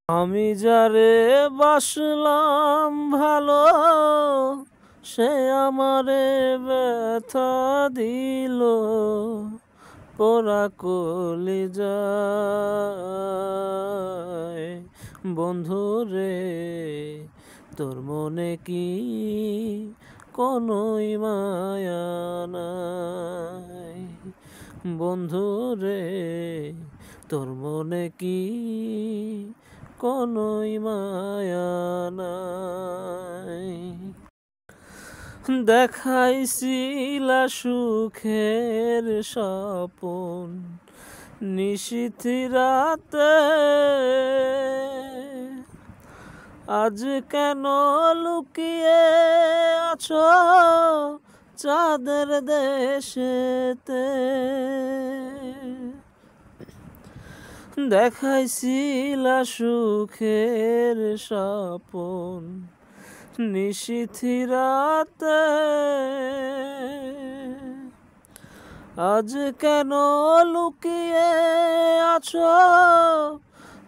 আমি যারে বাসলাম ভালো, সে আমারে ব্যথা দিল, পোড়া কলিজায়। বন্ধুরে তোর মনে কি কোনোই মায়া নাই? বন্ধুরে তোর মনে কি কোনোই মায়া নাই? দেখাইছিলা সুখের স্বপন নিশীথি রাতে, আজ কেন লুকিয়ে আছো চাঁদের দেশেতে? দেখাইছিলা সুখের স্বপন নিশীথি রাতে, আজ কেন লুকিয়ে আছো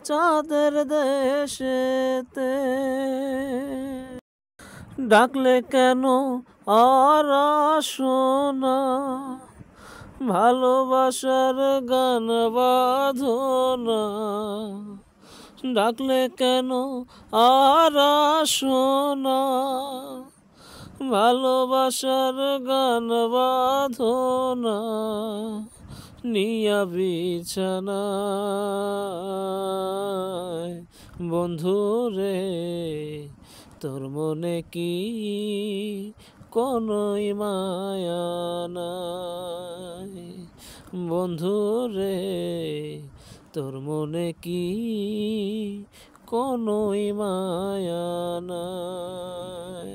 চাঁদের দেশেতে? ডাকলে কেন আর আসো না, ভালোবাসার গান বাঁধো না? ডাকলে কেন আর আসো না, ভালোবাসার গান বাঁধো না? নিয়া বিছানায়। বন্ধুরে তোর মনে কি কোনোই মায়া নাই? বন্ধুরে তোর মনে কি কোনোই মায়া নাই?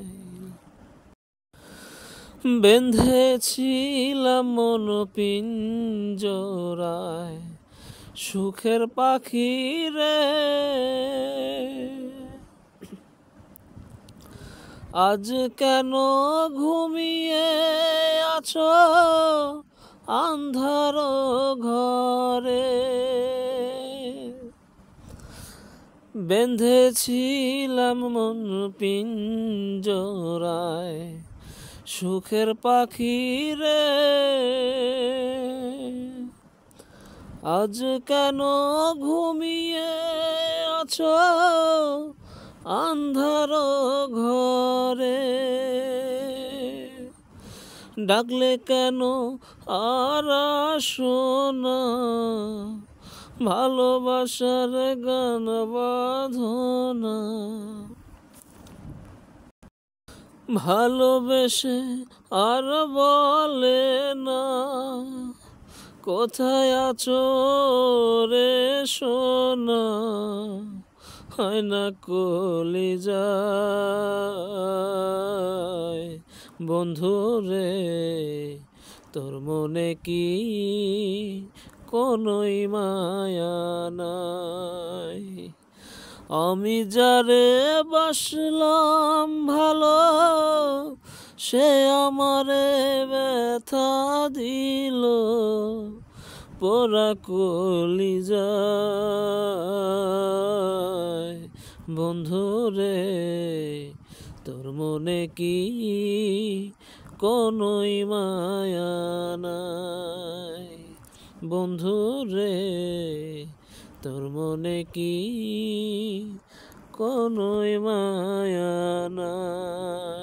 বেঁধেছিলাম মন পিঞ্জরায় সুখের পাখি রে, আজ কেন ঘুমিয়ে আছো আন্ধার ঘরে? বেঁধেছিলাম মন পিঞ্জরায় সুখের পাখি রে, আজ কেন ঘুমিয়ে আছো আন্ধার ঘরে? ডাকলে কেন আর আসো না, ভালোবাসার গান বাঁধো না? ভালোবেসে আর বলে না, কোথায় আছো রে সোনা? হয় না কলিজায়। বন্ধুরে তোর মনে কি কোনোই মায়া নাই? আমি যারে বাসলাম ভালো, সে আমারে ব্যথা দিল, পোড়া কলিজায়। বন্ধুরে তোর মনে কি কোনোই মায়া নাই? বন্ধুরে তোর মনে কি কোনোই মায়া নাই?